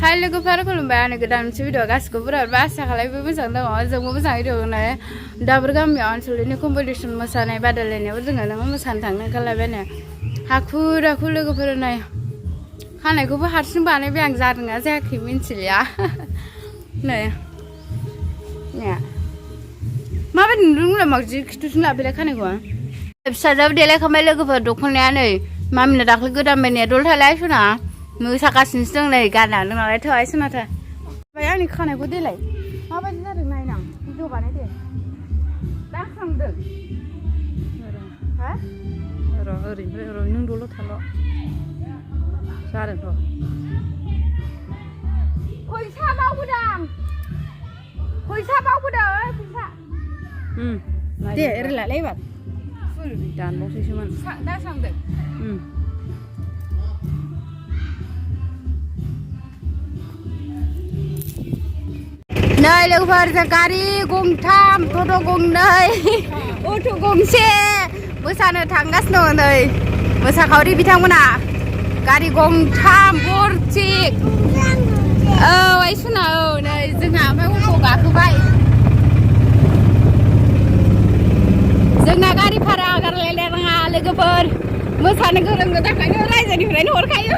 Hai लोगोफोर खुलुमबाय आंनि गोदान मोनसे भिडिअ गासिखौबो बुरजा आसा खालामो मोजां दङ जोंबो मोजाङै दङ दाबोर गामियाव ओनसोलनि कम्पिटिसन मोसानाय बादायलायनायाव जोङो नोङो मोसानो थांनो ओंखारलायबायनो हाखु दाखु लोगोफोर नाय खानायखौबो हारसिं बानायबाय आं जादोंना जायाखै मिन्थिलिया नै माबायदि नुदोंमोन मावजि खिथुसिम लाफैलाय खानायखौ फिसाजोआबो देलायखांबाय लोगोफोर दख'नाया नै मामिना दाख्लै गोदान बायनाया दलथालाय सना मोसागासिनोसो दं नै गाननानै नालाय थोआय सोनाथो ओमफ्राय आंनि खानायखौ देलाय माबायदि जादों नायनां भिडिअ बानाय दे दाखांदों हा ओरैनिफ्राय ओरै नों दल' थाल' जादोंथ' फैसा बावबोदां फैसा दे ओरै लालाय एबार दानबावसैसोमोन दासांदों नै लोगोफोर जों गारि गंथाम टट' गंनै अट' गंसे मोसानो थांगासिनो दङ नै मोसाखावरि बिथांमोना गारि गंथाम बरथि औ आइ सुना औ नै जोंहा ओमफ्राय अट' गाखोबाय जोंना गारि भारा गारलायलायनाङा लोगोफोर मोसानो गोरोंनि थाखायनो रायजोनिफ्रायनो हरखायो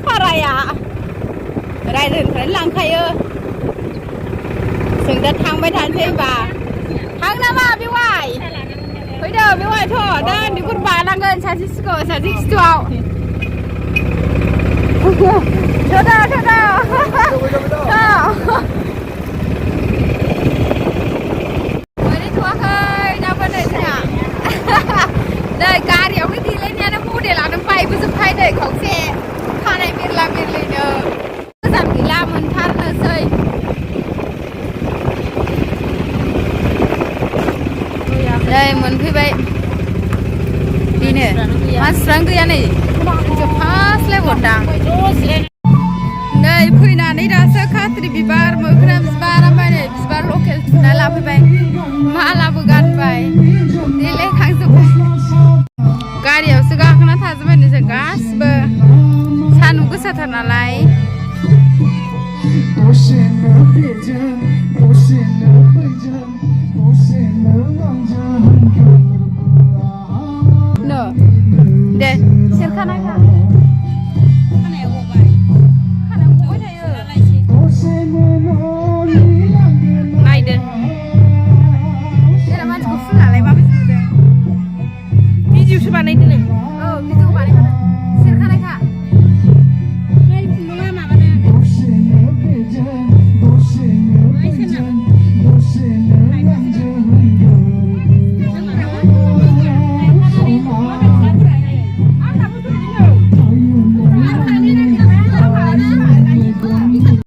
भाराया रायजोनिफ्रायनो लांखायो जों दा थांबाय थानोसै होनबा थां नामा बेवाय फैदो बेवायथ' दा उन्दैफोर बानांगोन सासे सिगाङाव सासे खिथुआव मोनहैथ'वाखै दाबो नै जोंहा नै गारियावनो देलायनायानो मडेलानो बायबोजोबखायो नै खावसे खानाय मेरला मेरलैनो गोजान गैला मोनथारनोसै नै मोनफैबाय बेनो मानसिफ्रानो गैया नै जोबफास्लायहरदां नै फैनानै दासो खाथ्रि बिबार मोखोना बिबार ओमफ्राय नै बिबार लकेल थुना लाफैबाय मालाबो गानबाय देलायखांजोब्बाय गारियावसो गाखोना थाजोब्बाय नै जों गासिबो सान्दुं गोसाथार नालाय दे सेरखानाय